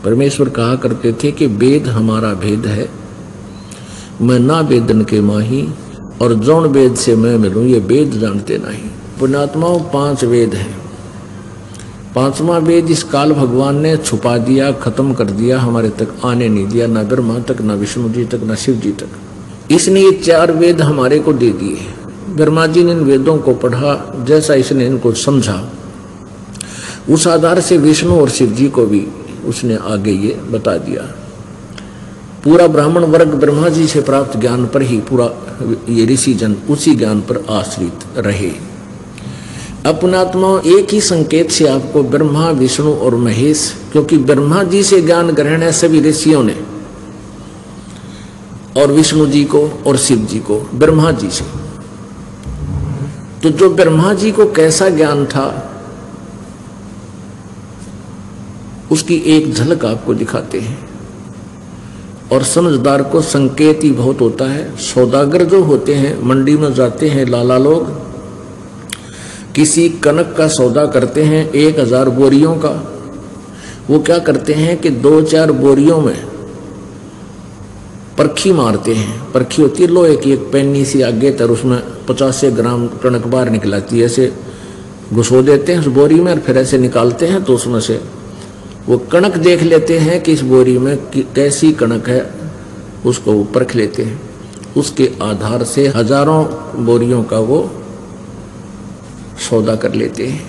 परमेश्वर कहा करते थे कि वेद हमारा भेद है, मैं ना वेदन के माही, और जौन वेद से मैं मिलूं ये वेद जानते नहीं। पुण्यात्माओं 5 वेद हैं। 5वां वेद इस काल भगवान ने छुपा दिया, खत्म कर दिया, हमारे तक आने नहीं दिया, ना ब्रह्मा तक, ना विष्णु जी तक, ना शिव जी तक। इसने ये 4 वेद हमारे को दे दिए। ब्रह्मा जी ने इन वेदों को पढ़ा, जैसा इसने इनको समझा उस आधार से विष्णु और शिव जी को भी उसने आगे ये बता दिया। पूरा ब्राह्मण वर्ग ब्रह्मा जी से प्राप्त ज्ञान पर ही पूरा ये ऋषि जन उसी ज्ञान पर आश्रित रहे। अपनात्मा एक ही संकेत से आपको ब्रह्मा, विष्णु और महेश, क्योंकि ब्रह्मा जी से ज्ञान ग्रहण है सभी ऋषियों ने, और विष्णु जी को और शिव जी को ब्रह्मा जी से। तो जो ब्रह्मा जी को कैसा ज्ञान था उसकी एक झलक आपको दिखाते हैं। और समझदार को संकेत ही बहुत होता है। सौदागर जो होते हैं, मंडी में जाते हैं लाला लोग, किसी कनक का सौदा करते हैं 1000 बोरियों का, वो क्या करते हैं कि 2-4 बोरियों में परखी मारते हैं। परखी होती है लोहे की, एक पैनी सी आगे तर, उसमें 50 ग्राम कणक बाहर निकलाती है, ऐसे घुसो देते हैं उस बोरी में और फिर ऐसे निकालते हैं, तो उसमें से वो कणक देख लेते हैं कि इस बोरी में कैसी कणक है, उसको वो परख लेते हैं। उसके आधार से हजारों बोरियों का वो सौदा कर लेते हैं।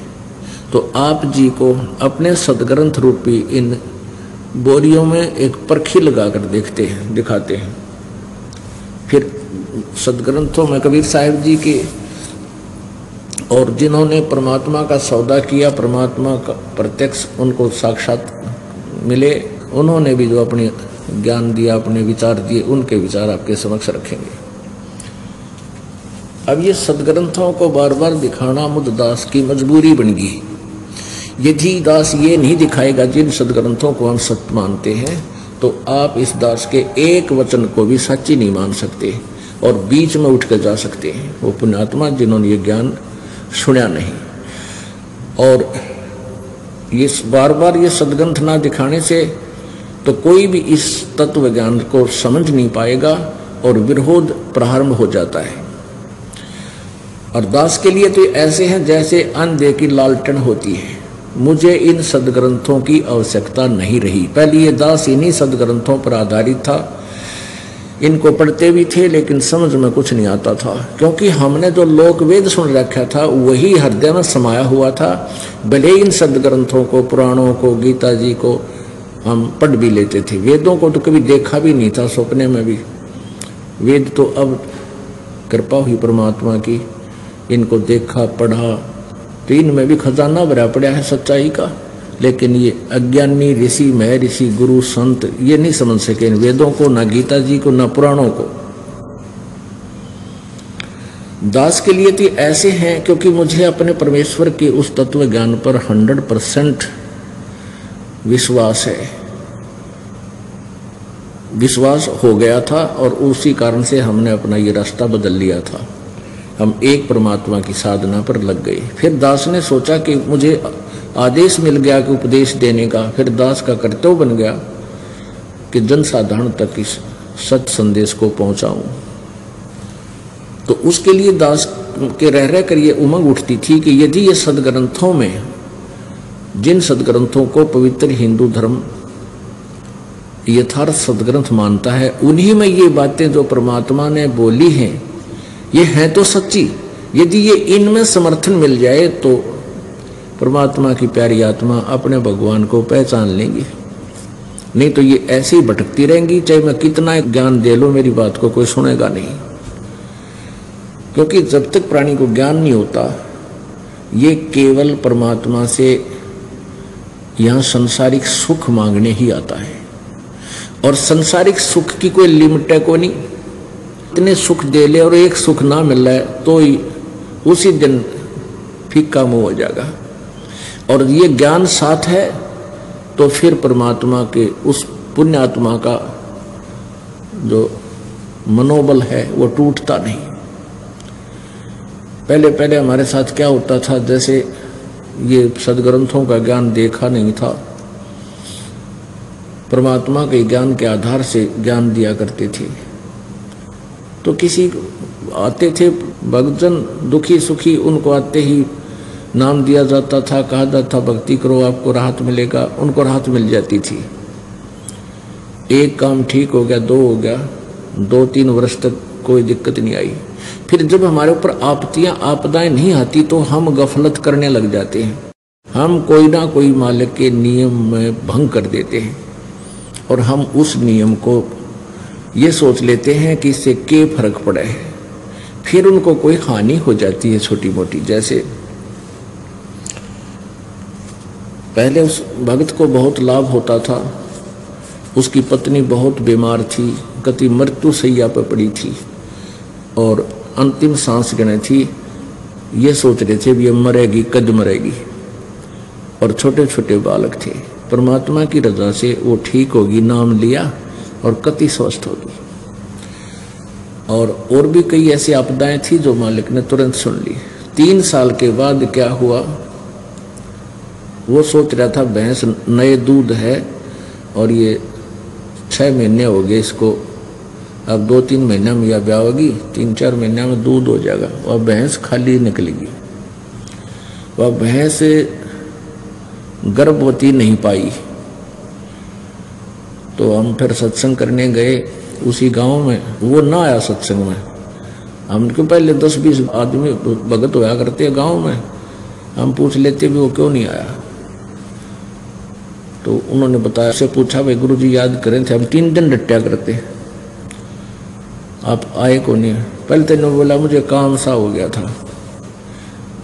तो आप जी को अपने सदग्रंथ रूपी इन बोरियों में एक परखी लगाकर देखते हैं, दिखाते हैं। फिर सदग्रंथों में कबीर साहिब जी के और जिन्होंने परमात्मा का सौदा किया, परमात्मा का प्रत्यक्ष उनको साक्षात मिले, उन्होंने भी जो अपने ज्ञान दिया, अपने विचार दिए, उनके विचार आपके समक्ष रखेंगे। अब ये सदग्रंथों को बार बार दिखाना मुझ दास की मजबूरी बन गई। यदि दास ये नहीं दिखाएगा जिन सदग्रंथों को हम सत्य मानते हैं, तो आप इस दास के एक वचन को भी सच्ची नहीं मान सकते और बीच में उठ कर जा सकते हैं। वो पुण्यात्मा जिन्होंने ये ज्ञान सुना नहीं। और ये बार बार ये सदग्रंथ ना दिखाने से तो कोई भी इस तत्व ज्ञान को समझ नहीं पाएगा और विरोध प्रारंभ हो जाता है। और दास के लिए तो ऐसे हैं जैसे अंधे की लालटेन होती है। मुझे इन सदग्रंथों की आवश्यकता नहीं रही। पहले ये दास इन्हीं सदग्रंथों पर आधारित था, इनको पढ़ते भी थे लेकिन समझ में कुछ नहीं आता था, क्योंकि हमने जो लोक वेद सुन रखा था वही हृदय में समाया हुआ था। भले इन सदग्रंथों को, पुराणों को, गीता जी को हम पढ़ भी लेते थे, वेदों को तो कभी देखा भी नहीं था सपने में भी। वेद तो अब कृपा हुई परमात्मा की, इनको देखा, पढ़ा, तो इनमें भी खजाना भरा पड़ा है सच्चाई का। लेकिन ये अज्ञानी ऋषि, मह ऋषि, गुरु, संत ये नहीं समझ सके इन वेदों को, ना गीता जी को, ना पुराणों को। दास के लिए तो ऐसे हैं क्योंकि मुझे अपने परमेश्वर के उस तत्व ज्ञान पर 100% विश्वास है, विश्वास हो गया था और उसी कारण से हमने अपना ये रास्ता बदल लिया था। हम एक परमात्मा की साधना पर लग गए। फिर दास ने सोचा कि मुझे आदेश मिल गया कि उपदेश देने का, फिर दास का कर्तव्य बन गया कि जनसाधारण तक इस सत्य संदेश को पहुंचाऊं। तो उसके लिए दास के रह कर ये उमंग उठती थी कि यदि ये सदग्रंथों में, जिन सदग्रंथों को पवित्र हिंदू धर्म यथार्थ सदग्रंथ मानता है, उन्हीं में ये बातें जो परमात्मा ने बोली हैं ये है तो सच्ची। यदि ये इनमें समर्थन मिल जाए तो परमात्मा की प्यारी आत्मा अपने भगवान को पहचान लेंगी। नहीं तो ये ऐसे ही भटकती रहेंगी, चाहे मैं कितना ज्ञान दे लूं मेरी बात को कोई सुनेगा नहीं। क्योंकि जब तक प्राणी को ज्ञान नहीं होता, ये केवल परमात्मा से यहां सांसारिक सुख मांगने ही आता है। और सांसारिक सुख की कोई लिमिट है को नहीं, इतने सुख दे ले और एक सुख ना मिल रहा है तो उसी दिन फीका मुंह हो जाएगा। और ये ज्ञान साथ है तो फिर परमात्मा के उस पुण्यात्मा का जो मनोबल है वो टूटता नहीं। पहले पहले हमारे साथ क्या होता था, जैसे ये सदग्रंथों का ज्ञान देखा नहीं था परमात्मा के ज्ञान के आधार से ज्ञान दिया करते थे। तो किसी आते थे भक्तजन दुखी सुखी, उनको आते ही नाम दिया जाता था, कहा जाता था भक्ति करो आपको राहत मिलेगा, उनको राहत मिल जाती थी। एक काम ठीक हो गया, दो हो गया, 2-3 वर्ष तक कोई दिक्कत नहीं आई। फिर जब हमारे ऊपर आपदाएं नहीं आती तो हम गफलत करने लग जाते हैं, हम कोई ना कोई मालिक के नियम में भंग कर देते हैं और हम उस नियम को ये सोच लेते हैं कि इससे क्या फर्क पड़ा है। फिर उनको कोई हानि हो जाती है छोटी मोटी। जैसे पहले उस भक्त को बहुत लाभ होता था, उसकी पत्नी बहुत बीमार थी, कति मृत्यु शैया पर पड़ी थी और अंतिम सांस गिने थी। ये सोच रहे थे भी ये मरेगी, कद मरेगी, और छोटे छोटे बालक थे। परमात्मा की रजा से वो ठीक होगी, नाम लिया और कति स्वस्थ होगी। और भी कई ऐसी आपदाएं थी जो मालिक ने तुरंत सुन ली। 3 साल के बाद क्या हुआ, वो सोच रहा था भैंस नए दूध है और ये 6 महीने हो गए इसको, अब 2-3 महीने में या ब्याह होगी, 3-4 महीने में दूध हो जाएगा और भैंस खाली निकलेगी। वह भैंस गर्भवती नहीं पाई। तो हम फिर सत्संग करने गए उसी गांव में, वो ना आया सत्संग में। हम क्यों पहले 10-20 आदमी भगत होया करते हैं गांव में, हम पूछ लेते भी वो क्यों नहीं आया। तो उन्होंने बताया, से पूछा भाई गुरुजी याद करें थे, हम 3 दिन डट्या करते, आप आए को नहीं। पहले तेने बोला मुझे काम सा हो गया था।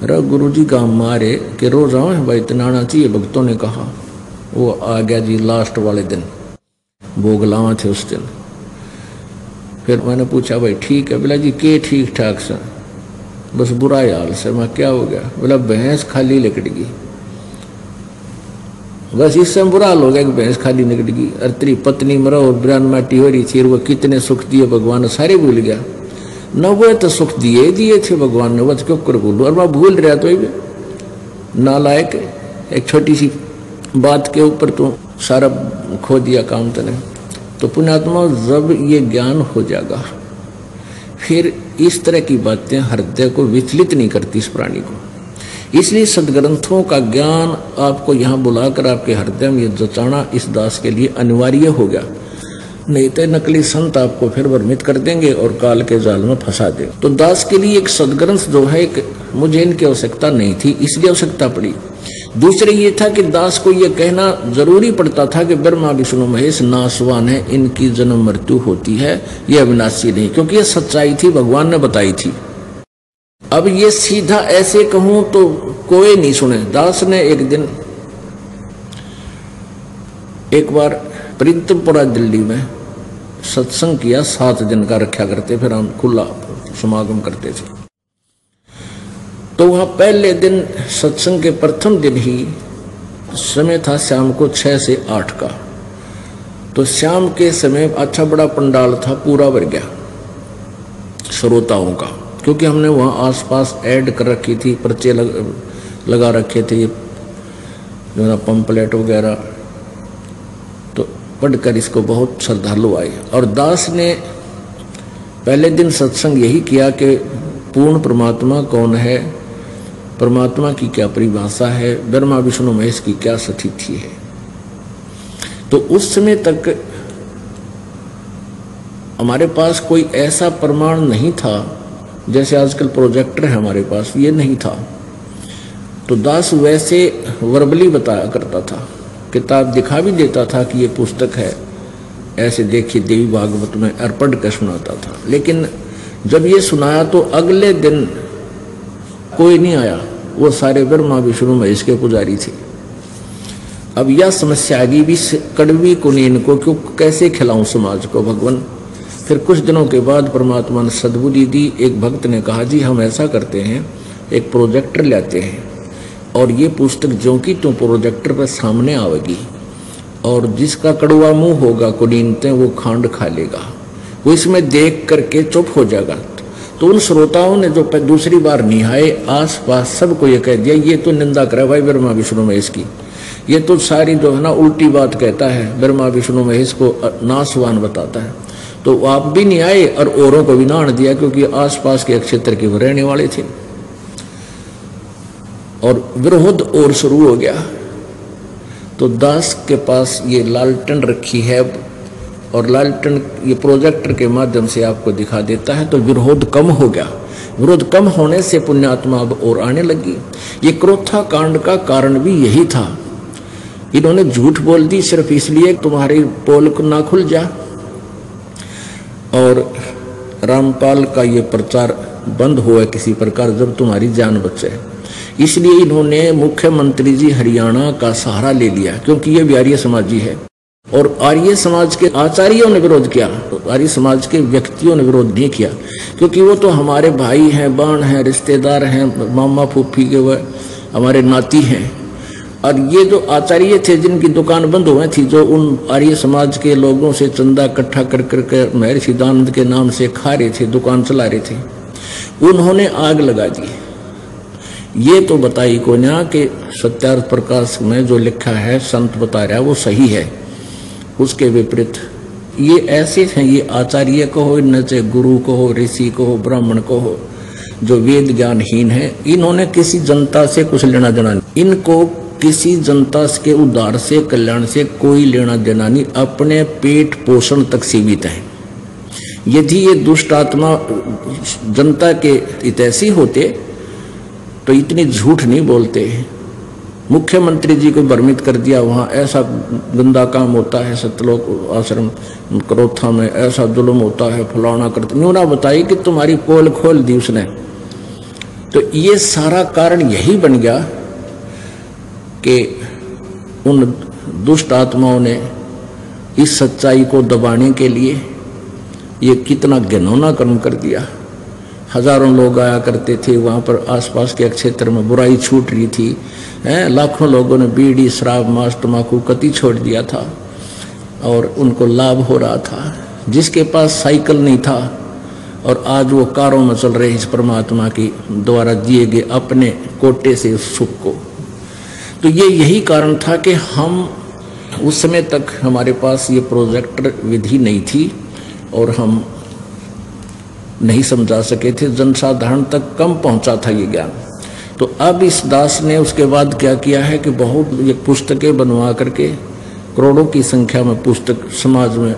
अरे गुरुजी काम मारे कि रोज आओ भाई, इतना आना चाहिए, भक्तों ने कहा। वो आ गया जी लास्ट वाले दिन, भोग लावा थे उस दिन। फिर मैंने पूछा भाई ठीक है, बोला जी के ठीक ठाक से, बस बुरा हाल से। मैं क्या हो गया, बोला भैंस खाली निकटेगी, बस इससे बुरा हाल हो गया कि भैंस खाली निकटेगी। और तेरी पत्नी मरा और ब्रान माटी हो रही थी, वो कितने सुख दिए भगवान ने सारे भूल गया। न वो तो सुख दिए थे भगवान ने, बस क्यों कर भूलू। और मैं भूल रहा तो नालायक, एक छोटी सी बात के ऊपर तो सारा खो दिया काम तने। तो पुण्यात्मा जब ये ज्ञान हो जाएगा, फिर इस तरह की बातें हृदय को विचलित नहीं करती इस प्राणी को। इसलिए सदग्रंथों का ज्ञान आपको यहाँ बुलाकर आपके हृदय में जचाना इस दास के लिए अनिवार्य हो गया। नहीं तो नकली संत आपको फिर भ्रमित कर देंगे और काल के जाल में फंसा देंगे। तो दास के लिए एक सदग्रंथ जो है, मुझे इनकी आवश्यकता नहीं थी, इसलिए आवश्यकता पड़ी। दूसरे ये था कि दास को ये कहना जरूरी पड़ता था कि ब्रह्मा विष्णु महेश नासवान है, इनकी जन्म मृत्यु होती है, ये अविनाशी नहीं, क्योंकि ये सच्चाई थी, भगवान ने बताई थी। अब ये सीधा ऐसे कहूं तो कोई नहीं सुने। दास ने एक बार प्रीतमपुरा दिल्ली में सत्संग किया, 7 दिन का रखा करते, फिर हम खुला समागम करते थे। तो वहां पहले दिन सत्संग के प्रथम दिन ही समय था शाम को 6 से 8 का। तो शाम के समय अच्छा बड़ा पंडाल था, पूरा भर गया श्रोताओं का, क्योंकि हमने वहाँ आसपास ऐड कर रखी थी, पर्चे लगा रखे थे, जो ना पंपलेट वगैरह। तो पढ़कर इसको बहुत श्रद्धालु आए। और दास ने पहले दिन सत्संग यही किया कि पूर्ण परमात्मा कौन है, परमात्मा की क्या परिभाषा है, ब्रह्मा विष्णु महेश की क्या स्थिति है। तो उस समय तक हमारे पास कोई ऐसा प्रमाण नहीं था, जैसे आजकल प्रोजेक्टर है हमारे पास, ये नहीं था। तो दास वैसे वर्बली बताया करता था, किताब दिखा भी देता था कि ये पुस्तक है, ऐसे देखिए देवी भागवत में, और पढ़ कर सुनाता था। लेकिन जब ये सुनाया तो अगले दिन कोई नहीं आया, वो सारे ब्रह्मा विष्णु महेश के पुजारी थे। अब यह समस्या आ गई भी कड़वी कुनीन को क्यों कैसे खिलाऊं समाज को भगवान। फिर कुछ दिनों के बाद परमात्मा ने सद्बुद्धि दी। एक भक्त ने कहा जी हम ऐसा करते हैं, एक प्रोजेक्टर लाते हैं और ये पुस्तक जो कि तुम प्रोजेक्टर पर सामने आवेगी और जिसका कड़वा मुंह होगा कुनीनते वो खांड खा लेगा, वो इसमें देख करके चुप हो जाएगा। तो उन श्रोताओं ने जो दूसरी बार नहीं आए, आस पास सबको ये कह दिया ये तो निंदा करे भाई ब्रह्मा विष्णु महेश की। ये तो सारी जो है ना उल्टी बात कहता है, ब्रह्मा विष्णु महेश को नासवान बताता है। तो आप भी नहीं आए और औरों को भी ना आने दिया, क्योंकि आसपास के क्षेत्र के वो रहने वाले थे। और विरोध और शुरू हो गया। तो दास के पास ये लालटेन रखी है और लालटेन ये प्रोजेक्टर के माध्यम से आपको दिखा देता है, तो विरोध कम हो गया। विरोध कम होने से पुण्यात्मा अब और आने लगी। ये क्रोथा कांड का कारण भी यही था। इन्होंने झूठ बोल दी सिर्फ इसलिए तुम्हारी पोल ना खुल जा, और रामपाल का ये प्रचार बंद हुआ किसी प्रकार जब तुम्हारी जान बचे। इसलिए इन्होंने मुख्यमंत्री जी हरियाणा का सहारा ले लिया, क्योंकि ये भी आर्य समाजी है। और आर्य समाज के आचार्यों ने विरोध किया, आर्य समाज के व्यक्तियों ने विरोध नहीं किया, क्योंकि वो तो हमारे भाई हैं, बहन हैं, रिश्तेदार हैं, मामा फूफी के वो हमारे नाती हैं। और ये जो आचार्य थे जिनकी दुकान बंद हुई थी, जो उन आर्य समाज के लोगों से चंदा इकट्ठा कर करके महर्षि दयानंद के नाम से खा रहे थे, दुकान चला रहे थे, उन्होंने आग लगा दी। ये तो बताई को ना कि सत्यार्थ प्रकाश में जो लिखा है संत बता रहा है वो सही है, उसके विपरीत ये ऐसे हैं, ये आचार्य को हो, न चाहे गुरु को हो, ऋषि को हो, ब्राह्मण को हो, जो वेद ज्ञानहीन है। इन्होंने किसी जनता से कुछ लेना देना नहीं, इनको किसी जनता के उद्धार से, कल्याण से कोई लेना देना नहीं, अपने पेट पोषण तक सीमित है। यदि ये दुष्ट आत्मा जनता के हितैषी होते तो इतनी झूठ नहीं बोलते। मुख्यमंत्री जी को भ्रमित कर दिया, वहाँ ऐसा गंदा काम होता है, सतलोक आश्रम क्रोथा में ऐसा जुल्म होता है, फलाना करते, न्यूना बताई कि तुम्हारी पोल खोल दी उसने। तो ये सारा कारण यही बन गया कि उन दुष्ट आत्माओं ने इस सच्चाई को दबाने के लिए ये कितना घिनौना कर्म कर दिया। हजारों लोग आया करते थे वहाँ पर, आसपास के क्षेत्र में बुराई छूट रही थी, लाखों लोगों ने बीड़ी, शराब, मांस, तम्बाकू कति छोड़ दिया था और उनको लाभ हो रहा था। जिसके पास साइकिल नहीं था और आज वो कारों में चल रहे इस परमात्मा की द्वारा दिए गए अपने कोटे से उस सुख को। तो ये यही कारण था कि हम उस समय तक हमारे पास ये प्रोजेक्टर विधि नहीं थी और हम नहीं समझा सके थे, जनसाधारण तक कम पहुंचा था ये ज्ञान। तो अब इस दास ने उसके बाद क्या किया है कि बहुत ये पुस्तकें बनवा करके करोड़ों की संख्या में पुस्तक समाज में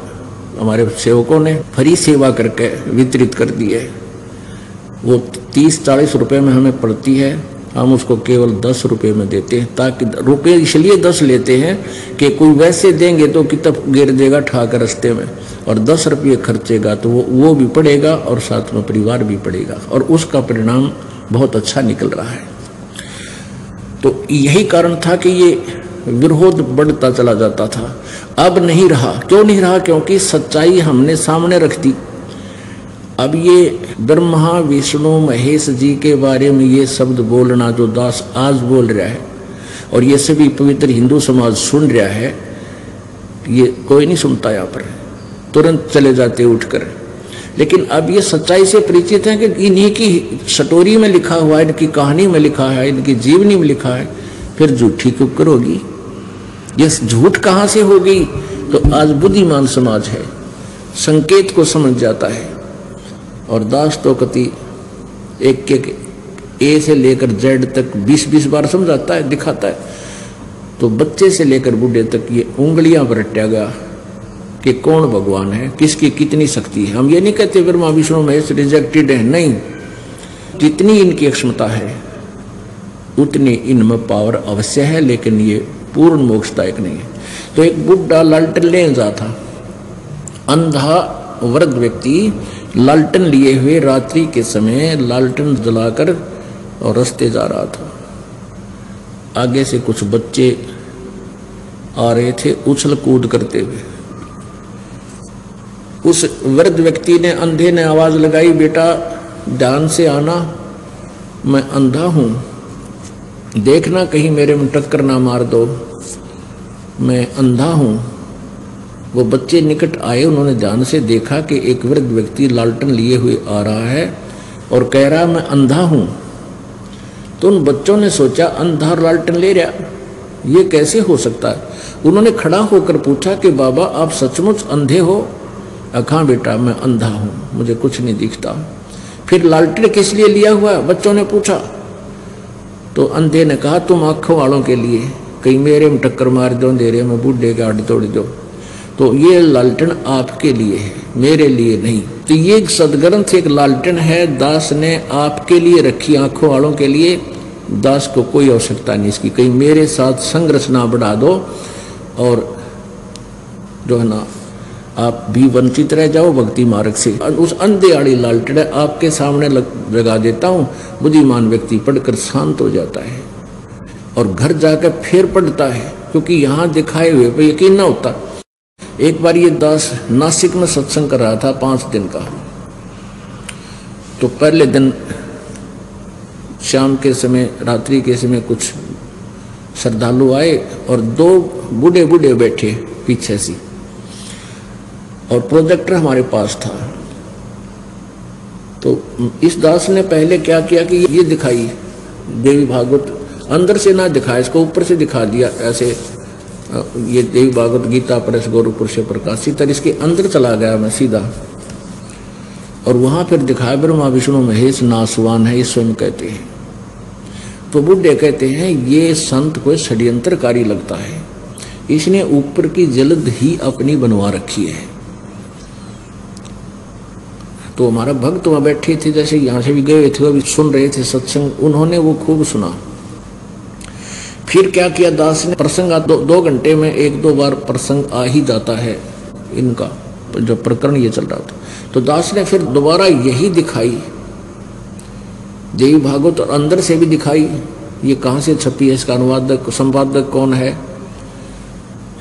हमारे सेवकों ने फ्री सेवा करके वितरित कर दी है। वो 30-40 रुपए में हमें पड़ती है, हम उसको केवल 10 रुपए में देते हैं, ताकि रुपए इसलिए 10 लेते हैं कि कोई वैसे देंगे तो किताब गिर देगा ठाकर रास्ते में, और 10 रुपये खर्चेगा तो वो भी पड़ेगा और साथ में परिवार भी पड़ेगा, और उसका परिणाम बहुत अच्छा निकल रहा है। तो यही कारण था कि ये विरोध बढ़ता चला जाता था। अब नहीं रहा। क्यों नहीं रहा? क्योंकि सच्चाई हमने सामने रख दी। अब ये ब्रह्मा विष्णु महेश जी के बारे में ये शब्द बोलना जो दास आज बोल रहा है और ये सभी पवित्र हिंदू समाज सुन रहा है, ये कोई नहीं सुनता, यहाँ पर तुरंत चले जाते उठकर। लेकिन अब ये सच्चाई से परिचित हैं कि इन्हीं की स्टोरी में लिखा हुआ है, इनकी कहानी में लिखा है, इनकी जीवनी में लिखा है, फिर झूठी क्यों होगी? ये झूठ कहाँ से होगी? तो आज बुद्धिमान समाज है, संकेत को समझ जाता है। और दास तो कति एक ए से लेकर जेड तक 20-20 बार समझाता है, दिखाता है। तो बच्चे से लेकर बूढ़े तक ये उंगलियां पर रटा गया कि कौन भगवान है, किसकी कितनी शक्ति है। हम ये नहीं कहते ब्रह्मा विष्णु महेश रिजेक्टेड है, नहीं, जितनी इनकी क्षमता है उतनी इनमें पावर अवश्य है, लेकिन ये पूर्ण मोक्षदायक नहीं है। तो एक बुढ़ा लालटेन ले जाता, अंधा वृद्ध व्यक्ति लालटेन लिए हुए रात्रि के समय लालटेन जलाकर और रास्ते जा रहा था। आगे से कुछ बच्चे आ रहे थे उछल कूद करते हुए। उस वृद्ध व्यक्ति ने, अंधे ने आवाज लगाई, बेटा ध्यान से आना, मैं अंधा हूं, देखना कहीं मेरे में टक्कर ना मार दो, मैं अंधा हूं। वो बच्चे निकट आए, उन्होंने ध्यान से देखा कि एक वृद्ध व्यक्ति लालटेन लिए हुए आ रहा है और कह रहा मैं अंधा हूं। तो उन बच्चों ने सोचा अंधा और लालटेन ले रहा, ये कैसे हो सकता है? उन्होंने खड़ा होकर पूछा कि बाबा आप सचमुच अंधे हो? हाँ बेटा मैं अंधा हूँ, मुझे कुछ नहीं दिखता। फिर लालटेन किस लिए लिया हुआ है? बच्चों ने पूछा। तो अंधे ने कहा तुम आंखों वालों के लिए, कहीं मेरे में टक्कर मार दो अंधेरे में, बूढ़े के आड़ तोड़ दो। तो ये लालटेन आपके लिए है, मेरे लिए नहीं। तो ये एक सदग्रंथ एक लालटेन है, दास ने आपके लिए रखी, आंखों वालों के लिए। दास को कोई आवश्यकता नहीं इसकी, कहीं मेरे साथ संघर्ष ना बढ़ा दो और जो है ना आप भी वंचित रह जाओ भक्ति मार्ग से। उस अंधे आड़ी लालटेन आपके सामने लगा देता हूँ। बुद्धिमान व्यक्ति पढ़कर शांत हो जाता है और घर जाकर फिर पढ़ता है, क्योंकि यहाँ दिखाए हुए पे यकीन ना होता। एक बार ये दास नासिक में सत्संग कर रहा था 5 दिन का। तो पहले दिन शाम के समय, रात्रि के समय कुछ श्रद्धालु आए और 2 बूढ़े बूढ़े बैठे पीछे से, और प्रोजेक्टर हमारे पास था। तो इस दास ने पहले क्या किया कि ये दिखाई देवी भागवत, अंदर से ना दिखाया, इसको ऊपर से दिखा दिया ऐसे। ये देवी भागवत गीता प्रेस गुरुपुर से प्रकाशित, इसके अंदर चला गया मैं सीधा, और वहां फिर दिखाया ब्रह्मा विष्णु महेश नासवान है, ये स्वयं कहते हैं। तो बुढ़े कहते हैं ये संत कोई षड्यंत्रकारी लगता है, इसने ऊपर की जल्द ही अपनी बनवा रखी है। तो हमारा भक्त वहां बैठे थे, जैसे यहाँ से भी गए थे, अभी सुन रहे थे सत्संग, उन्होंने वो खूब सुना। फिर क्या किया दास ने, प्रसंग 2 घंटे में 1-2 बार प्रसंग आ ही जाता है इनका, जो प्रकरण ये चल रहा था। तो दास ने फिर दोबारा यही दिखाई देवी भागवत, और अंदर से भी दिखाई ये कहाँ से छपी है, इसका अनुवादक संपादक कौन है।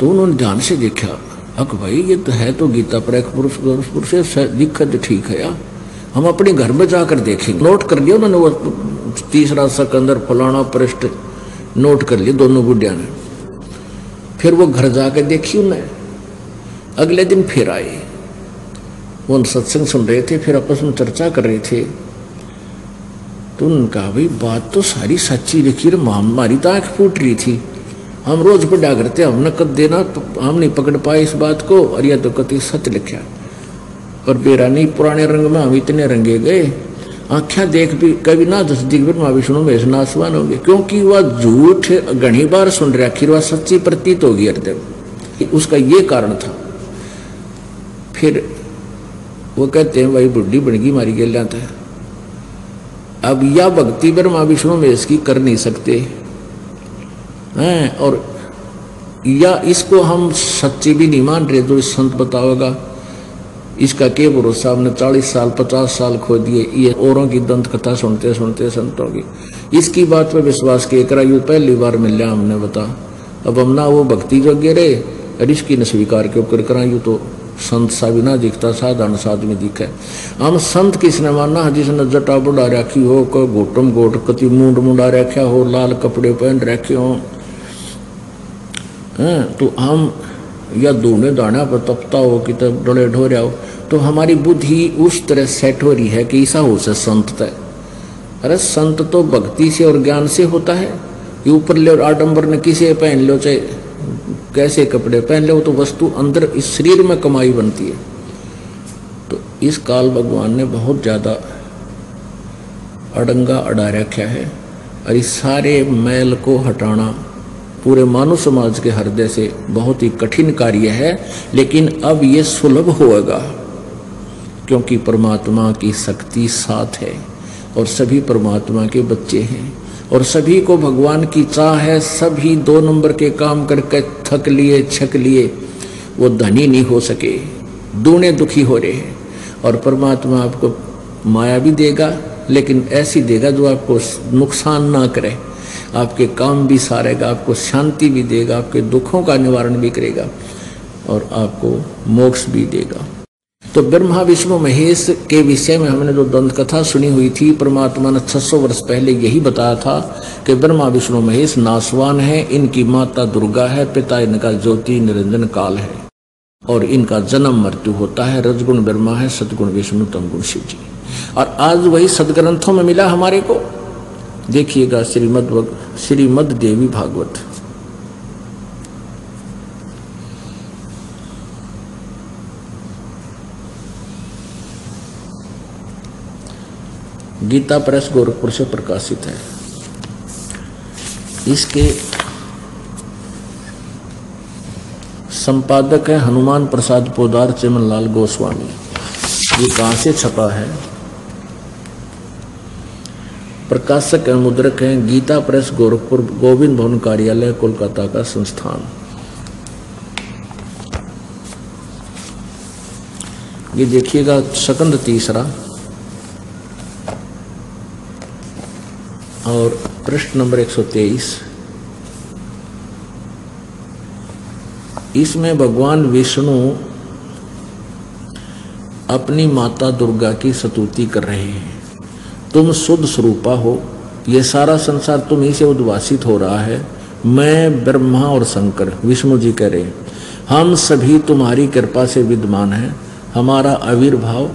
तो उन्होंने ध्यान से देखा, अक भाई ये तो है तो गीता प्रेस पुरुष से दिक्कत ठीक है यार, हम अपने घर में जाकर देखेंगे। नोट कर लिया उन्होंने, वो 3रा सकंदर फलाना पृष्ठ नोट कर लिए दोनों बुढ़िया ने। फिर वो घर जाकर देखी उन्हें। अगले दिन फिर आए, वो सत्संग सुन रहे थे, फिर आपस में चर्चा कर रहे थे। तो उन्होंने कहा भाई बात तो सारी सच्ची लिखी, हमारी तो आंख फूट रही थी, हम रोज पढ़ा करते, हमने कद देना हम नहीं पकड़ पाए इस बात को, और यह तो कति सत्य लिखा। पर बेरा नहीं, पुराने रंग में हम इतने रंगे गए, आख्या देख भी कभी ना दस दिख ब्रह्मा विष्णु में नासवान होंगे, क्योंकि वह झूठ घनी बार सुन रहा, आखिर वह सच्ची प्रतीत होगी हृदय, उसका ये कारण था। फिर वो कहते हैं भाई बुढ़ी बनगी मारी गेल जाता है, अब यह भक्ति ब्रह्मा विष्णु में इसकी कर नहीं सकते हैं, और या इसको हम सच्ची भी नहीं मान रहे, तो इस संत बताओगा इसका क्या भरोसा। हमने 40 साल 50 साल खो दिए ये औरों की दंत कथा सुनते सुनते संतों की, इसकी बात पे विश्वास किए करा, यू पहली बार मिल लिया हमने बता। अब हम ना वो भक्ति जोगे रहे और इसकी न स्वीकार क्यों कर करा, यू तो संत सा भी ना दिखता, साधारण साधु दिखे। हम संत किसने मानना, जिसने जटा बुढ़ा रखी हो, को घोटम घोट कति मुंड मुंडा रखा हो, लाल कपड़े पहन रखे हो, तो हम या दोने दाना पर तपता हो कि तब डोले ढोरिया हो, तो हमारी बुद्धि उस तरह सेट हो रही है कि ऐसा हो से संत तय। अरे संत तो भक्ति से और ज्ञान से होता है। ये ऊपर ले और आडंबर ने किसे पहन लो, चाहे कैसे कपड़े पहन लो, तो वस्तु अंदर इस शरीर में कमाई बनती है। तो इस काल भगवान ने बहुत ज्यादा अड़ंगा अड़ा रखा है, और इस सारे मैल को हटाना पूरे मानव समाज के हृदय से बहुत ही कठिन कार्य है, लेकिन अब ये सुलभ होगा क्योंकि परमात्मा की शक्ति साथ है और सभी परमात्मा के बच्चे हैं और सभी को भगवान की चाह है। सभी 2 नंबर के काम करके थक लिए छक लिए, वो धनी नहीं हो सके, दूने दुखी हो रहे हैं। और परमात्मा आपको माया भी देगा, लेकिन ऐसी देगा जो आपको नुकसान ना करे, आपके काम भी सारेगा, आपको शांति भी देगा, आपके दुखों का निवारण भी करेगा और आपको मोक्ष भी देगा। तो ब्रह्मा विष्णु महेश के विषय में हमने जो दंत कथा सुनी हुई थी, परमात्मा ने 600 वर्ष पहले यही बताया था कि ब्रह्मा विष्णु महेश नासवान है, इनकी माता दुर्गा है, पिता इनका ज्योति निरंजन काल है, और इनका जन्म मृत्यु होता है। रजगुण ब्रह्मा है, सतगुण विष्णु, तमगुण शिव जी। और आज वही सदग्रंथों में मिला हमारे को। देखिएगा श्रीमद देवी भागवत, गीता प्रेस गोरखपुर से प्रकाशित है। इसके संपादक है हनुमान प्रसाद पोदार चिमनलाल गोस्वामी। ये कहाँ से छपा है? प्रकाशक एवं मुद्रक हैं गीता प्रेस गोरखपुर, गोविंद भवन कार्यालय, कोलकाता का संस्थान। ये देखिएगा सकंद तीसरा और पृष्ठ नंबर 123। इसमें भगवान विष्णु अपनी माता दुर्गा की स्तुति कर रहे हैं। तुम शुद्ध स्वरूपा हो, ये सारा संसार तुम ही से उद्वासित हो रहा है। मैं ब्रह्मा और शंकर, विष्णु जी कह रहे हैं, हम सभी तुम्हारी कृपा से विद्यमान हैं। हमारा आविर्भाव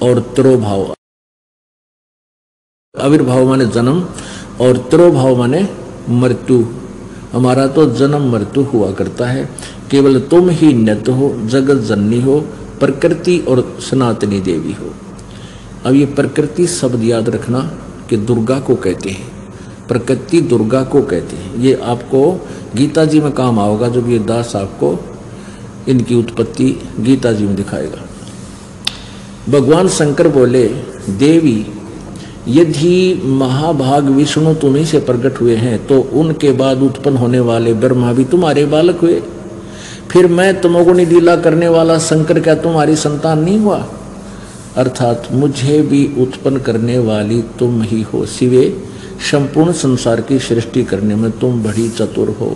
और तिरोभाव, आविर्भाव माने जन्म और तिरोभाव माने मृत्यु। हमारा तो जन्म मृत्यु हुआ करता है। केवल तुम ही नित्य हो, जगत जननी हो, प्रकृति और सनातनी देवी हो। अब ये प्रकृति शब्द याद रखना कि दुर्गा को कहते हैं, प्रकृति दुर्गा को कहते हैं। ये आपको गीता जी में काम आओगा जब ये दास आपको इनकी उत्पत्ति गीता जी में दिखाएगा। भगवान शंकर बोले, देवी यदि महाभाग विष्णु तुम्हीं से प्रकट हुए हैं तो उनके बाद उत्पन्न होने वाले ब्रह्मा भी तुम्हारे बालक हुए। फिर मैं तमोगुणी लीला करने वाला शंकर क्या तुम्हारी संतान नहीं हुआ? अर्थात मुझे भी उत्पन्न करने वाली तुम ही हो। सिवे संपूर्ण संसार की सृष्टि करने में तुम बड़ी चतुर हो।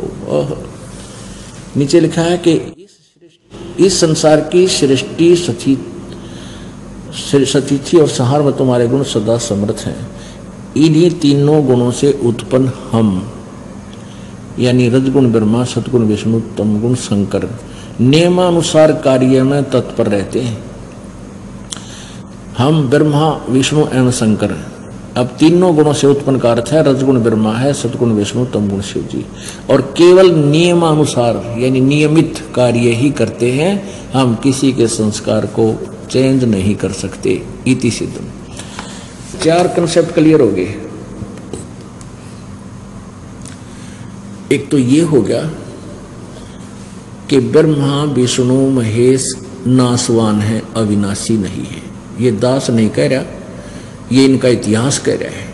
नीचे लिखा है कि इस संसार की सृष्टि सतिथि और संहार में तुम्हारे गुण सदा समर्थ हैं। इन्हीं तीनों गुणों से उत्पन्न हम, यानी रजगुण ब्रह्मा, सतगुण विष्णु, तमगुण शंकर, नियमानुसार कार्य में तत्पर रहते हैं। हम ब्रह्मा, विष्णु एवं शंकर। अब तीनों गुणों से उत्पन्न का अर्थ है रजगुण ब्रह्मा है, सतगुण विष्णु, तमगुण शिव जी। और केवल नियमानुसार यानी नियमित कार्य ही करते हैं। हम किसी के संस्कार को चेंज नहीं कर सकते। इति सिद्धम। 4 कंसेप्ट क्लियर हो गए। एक तो ये हो गया कि ब्रह्मा विष्णु महेश नासवान है, अविनाशी नहीं है। ये दास नहीं कह रहा, ये इनका इतिहास कह रहा है।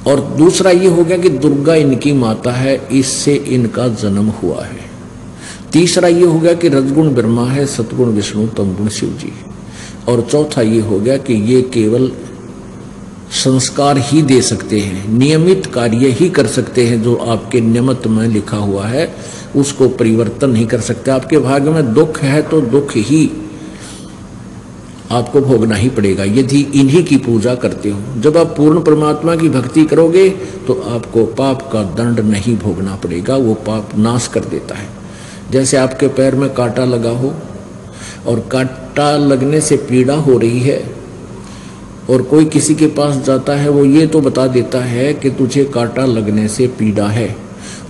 और दूसरा ये हो गया कि दुर्गा इनकी माता है, इससे इनका जन्म हुआ है। तीसरा ये हो गया कि रजगुण ब्रह्मा है, सतगुण विष्णु, तमगुण शिव जी। और चौथा ये हो गया कि ये केवल संस्कार ही दे सकते हैं, नियमित कार्य ही कर सकते हैं। जो आपके नियमित में लिखा हुआ है उसको परिवर्तन नहीं कर सकते। आपके भाग्य में दुख है तो दुख ही आपको भोगना ही पड़ेगा यदि इन्हीं की पूजा करते हो। जब आप पूर्ण परमात्मा की भक्ति करोगे तो आपको पाप का दंड नहीं भोगना पड़ेगा, वो पाप नाश कर देता है। जैसे आपके पैर में कांटा लगा हो और कांटा लगने से पीड़ा हो रही है और कोई किसी के पास जाता है, वो ये तो बता देता है कि तुझे कांटा लगने से पीड़ा है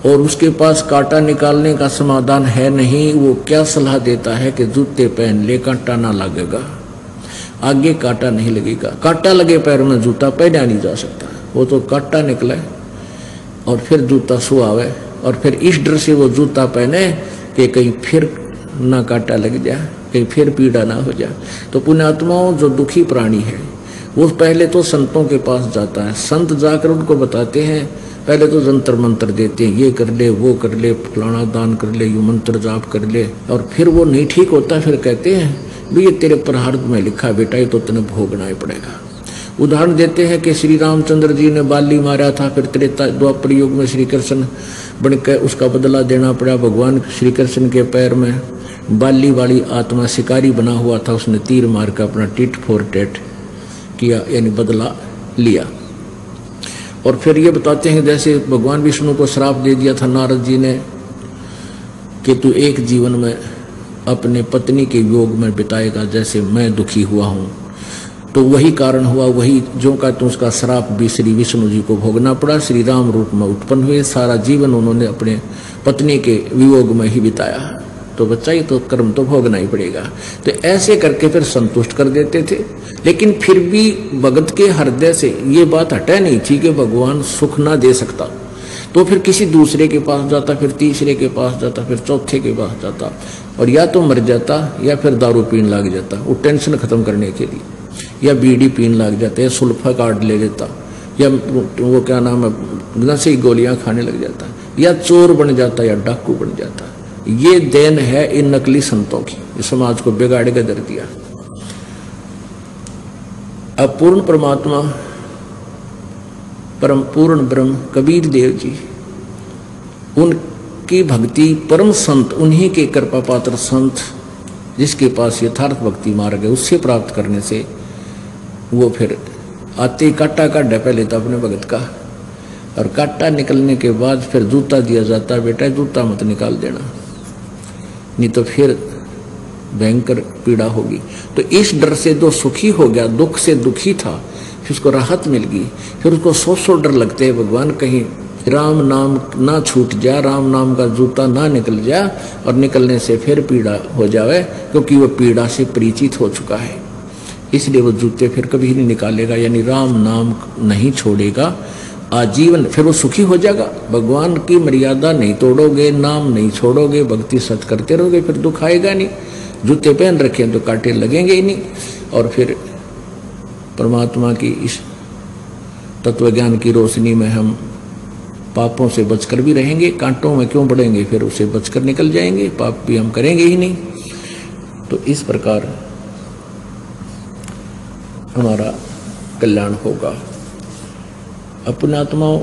और उसके पास कांटा निकालने का समाधान है नहीं। वो क्या सलाह देता है कि जूते पहन ले, कांटा ना लगेगा, आगे कांटा नहीं लगेगा। कांटा लगे पैर में जूता पहना नहीं जा सकता, वो तो कांटा निकले और फिर जूता सुआवे और फिर इस डर से वो जूता पहने कि कहीं फिर ना कांटा लग जाए, कहीं फिर पीड़ा ना हो जाए। तो पुण्यात्माओं, जो दुखी प्राणी है वो पहले तो संतों के पास जाता है। संत जाकर उनको बताते हैं, पहले तो जंतर मंत्र देते हैं, ये कर ले, वो कर ले, फलाना दान कर ले, यू मंत्र जाप कर ले। और फिर वो नहीं ठीक होता, फिर कहते हैं भी ये तेरे प्रारब्ध में लिखा बेटा, ये तो तेने भोगना ही पड़ेगा। उदाहरण देते हैं कि श्री रामचंद्र जी ने बाली मारा था, फिर त्रेता द्वापर युग में श्री कृष्ण बनकर उसका बदला देना पड़ा। भगवान श्री कृष्ण के पैर में बाली वाली आत्मा शिकारी बना हुआ था, उसने तीर मार कर अपना टिट फॉर टेट किया, यानी बदला लिया। और फिर ये बताते हैं जैसे भगवान विष्णु को श्राप दे दिया था नारद जी ने कि तू एक जीवन में अपने पत्नी के योग में बिताएगा जैसे मैं दुखी हुआ हूँ। तो वही कारण हुआ, वही जो का तो उसका श्राप भी श्री विष्णु जी को भोगना पड़ा। श्री राम रूप में उत्पन्न हुए, सारा जीवन उन्होंने अपने पत्नी के वियोग में ही बिताया। तो बच्चा ये तो कर्म तो भोगना ही पड़ेगा। तो ऐसे करके फिर संतुष्ट कर देते थे। लेकिन फिर भी भगत के हृदय से ये बात हटा नहीं थी कि भगवान सुख ना दे सकता। तो फिर किसी दूसरे के पास जाता, फिर तीसरे के पास जाता, फिर चौथे के पास जाता, और या तो मर जाता या फिर दारू पीने लग जाता वो टेंशन खत्म करने के लिए, या बीड़ी पीने लग जाता, या सुल्फा कार्ड ले लेता, या वो क्या नाम है नशे की गोलियां खाने लग जाता, या चोर बन जाता, या डाकू बन जाता। ये देन है इन नकली संतों की, इस समाज को बिगाड़ के दर दिया। अब पूर्ण परमात्मा परम पूर्ण ब्रह्म कबीर देव जी, उनकी भक्ति परम संत, उन्हीं के कृपा पात्र संत जिसके पास यथार्थ भक्ति मार्ग है, उससे प्राप्त करने से वो फिर आते काटा काटा पहले तो अपने भगत का, और काटा निकलने के बाद फिर जूता दिया जाता, बेटा जूता मत निकाल देना नहीं तो फिर भयंकर पीड़ा होगी। तो इस डर से जो सुखी हो गया, दुख से दुखी था, फिर उसको राहत मिल गई। फिर उसको सौ डर लगते हैं भगवान कहीं राम नाम ना छूट जा, राम नाम का जूता ना निकल जा, और निकलने से फिर पीड़ा हो जाए, क्योंकि वो पीड़ा से परिचित हो चुका है। इसलिए वो जूते फिर कभी नहीं निकालेगा, यानी राम नाम नहीं छोड़ेगा आजीवन, फिर वो सुखी हो जाएगा। भगवान की मर्यादा नहीं तोड़ोगे, नाम नहीं छोड़ोगे, भक्ति सच करते रहोगे, फिर दुख आएगा नहीं। जूते पहन रखे तो कांटे लगेंगे ही नहीं, और फिर परमात्मा की इस तत्व ज्ञान की रोशनी में हम पापों से बचकर भी रहेंगे। कांटों में क्यों पड़ेंगे, फिर उसे बचकर निकल जाएंगे, पाप भी हम करेंगे ही नहीं। तो इस प्रकार हमारा कल्याण होगा। अपने आत्माओं,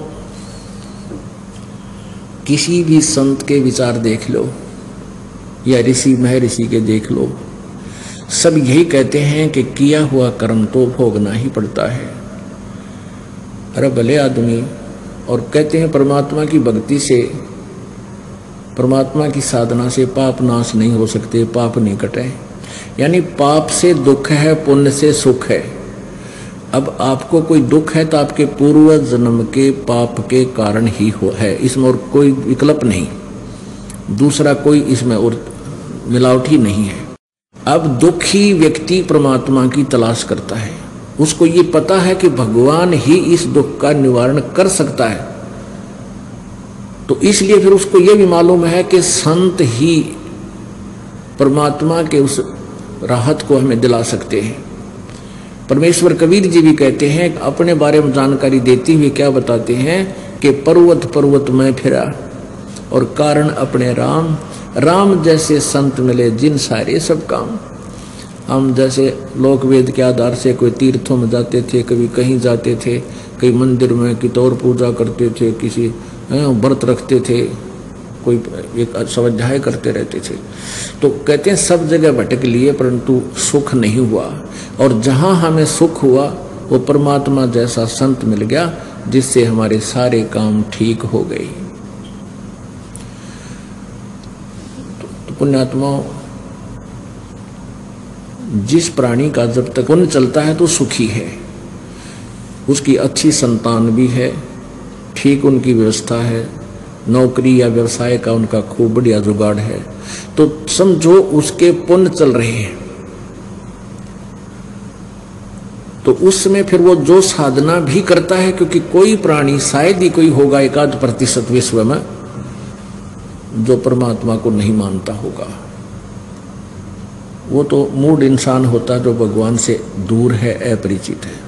किसी भी संत के विचार देख लो या ऋषि महर्षि के देख लो, सब यही कहते हैं कि किया हुआ कर्म तो भोगना ही पड़ता है। अरे भले आदमी, और कहते हैं परमात्मा की भक्ति से, परमात्मा की साधना से पाप नाश नहीं हो सकते, पाप नहीं कटे। यानी पाप से दुख है, पुण्य से सुख है। अब आपको कोई दुख है तो आपके पूर्व जन्म के पाप के कारण ही हो है, इसमें और कोई विकल्प नहीं, दूसरा कोई इसमें और मिलावट ही नहीं है। अब दुखी व्यक्ति परमात्मा की तलाश करता है, उसको ये पता है कि भगवान ही इस दुख का निवारण कर सकता है, तो इसलिए फिर उसको ये भी मालूम है कि संत ही परमात्मा के उस राहत को हमें दिला सकते हैं। परमेश्वर कबीर जी भी कहते हैं, अपने बारे में जानकारी देते हुए क्या बताते हैं कि पर्वत पर्वत में फिरा और कारण अपने राम, राम जैसे संत मिले जिन सारे सब काम। हम जैसे लोक वेद के आधार से कोई तीर्थों में जाते थे, कभी कहीं जाते थे, कई मंदिर में कितौर पूजा करते थे, किसी व्रत रखते थे, कोई एक स्वाध्याय करते रहते थे, तो कहते हैं सब जगह भटक लिए परंतु सुख नहीं हुआ। और जहां हमें सुख हुआ वो परमात्मा जैसा संत मिल गया जिससे हमारे सारे काम ठीक हो गए। तो पुण्यात्माओं, जिस प्राणी का जब तक पुण्य चलता है तो सुखी है, उसकी अच्छी संतान भी है, ठीक उनकी व्यवस्था है, नौकरी या व्यवसाय का उनका खूब बढ़िया जुगाड़ है, तो समझो उसके पुण्य चल रहे हैं। तो उसमें फिर वो जो साधना भी करता है, क्योंकि कोई प्राणी शायद ही कोई होगा 1% विश्व में जो परमात्मा को नहीं मानता होगा, वो तो मूढ़ इंसान होता जो भगवान से दूर है, अपरिचित है।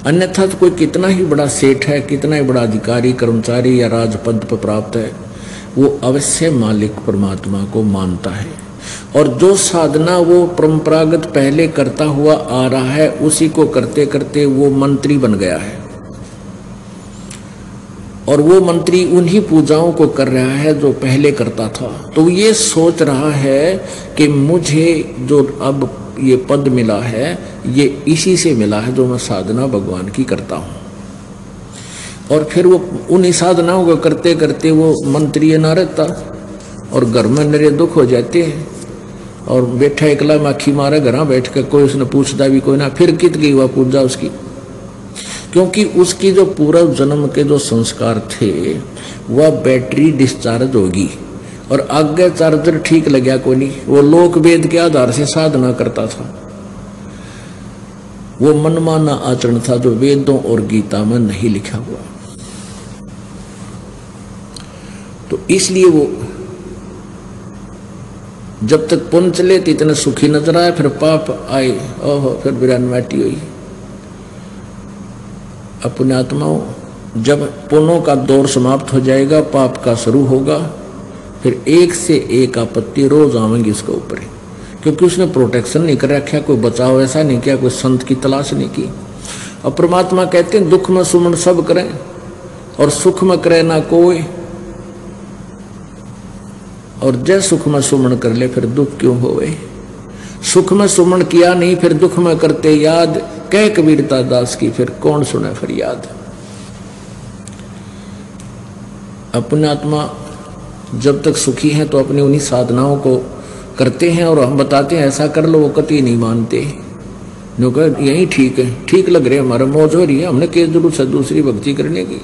अन्यथा तो कोई कितना ही बड़ा सेठ है, कितना ही बड़ा अधिकारी कर्मचारी या राजपद पर प्राप्त है, वो अवश्य मालिक परमात्मा को मानता है। और जो साधना वो परंपरागत पहले करता हुआ आ रहा है, उसी को करते करते वो मंत्री बन गया है, और वो मंत्री उन्हीं पूजाओं को कर रहा है जो पहले करता था। तो ये सोच रहा है कि मुझे जो अब ये पद मिला है ये इसी से मिला है जो मैं साधना भगवान की करता हूँ। और फिर वो उन्हीं साधनाओं को करते करते वो मंत्री ना रहता, और घर में नरे दुख हो जाते हैं, और बैठा एकला माखी मारे घर बैठ कर, कोई उसने पूछता भी कोई ना, फिर कित गई वह पूजा उसकी, क्योंकि उसकी जो पूर्व जन्म के जो संस्कार थे वह बैटरी डिस्चार्ज होगी, और आगे चार्जर ठीक लग्या को नहीं, वो लोक वेद के आधार से साधना करता था। वो मनमाना आचरण था जो वेदों और गीता में नहीं लिखा हुआ। तो इसलिए वो जब तक पुण्य चले तो इतने सुखी नजर आए, फिर पाप आए, ओहो, फिर विरानवाटी हुई। अपने आत्माओं, जब पुण्यों का दौर समाप्त हो जाएगा, पाप का शुरू होगा, फिर एक से एक आपत्ति रोज आवेंगी इसके ऊपर, क्योंकि उसने प्रोटेक्शन नहीं कर रखा, कोई बचाव ऐसा नहीं किया, कोई संत की तलाश नहीं की। और परमात्मा कहते हैं दुख में सुमन सब करें और सुख में करे ना कोई, और जय सुख में सुमन कर ले फिर दुख क्यों होवे। सुख में सुमन किया नहीं फिर दुख में करते याद, कह कबीरता दास की फिर कौन सुने फरियाद। अपने आत्मा जब तक सुखी है तो अपनी उन्हीं साधनाओं को करते हैं, और हम बताते हैं ऐसा कर लो, वो कति नहीं मानते। जो कह यही ठीक है, ठीक लग रहे, हमारा मौज हो रही है, हमने क्या जरूरत है दूसरी भक्ति करने की।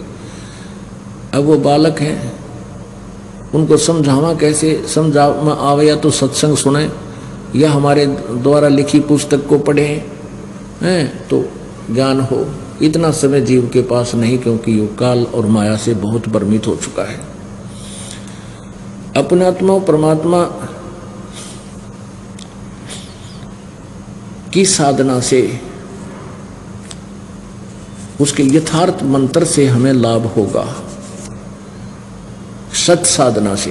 अब वो बालक हैं, उनको समझावा कैसे, समझा में आवे या तो सत्संग सुने या हमारे द्वारा लिखी पुस्तक को पढ़े हैं तो ज्ञान हो। इतना समय जीव के पास नहीं, क्योंकि वो काल और माया से बहुत भ्रमित हो चुका है। अपने आत्मा परमात्मा की साधना से, उसके यथार्थ मंत्र से हमें लाभ होगा, सत साधना से।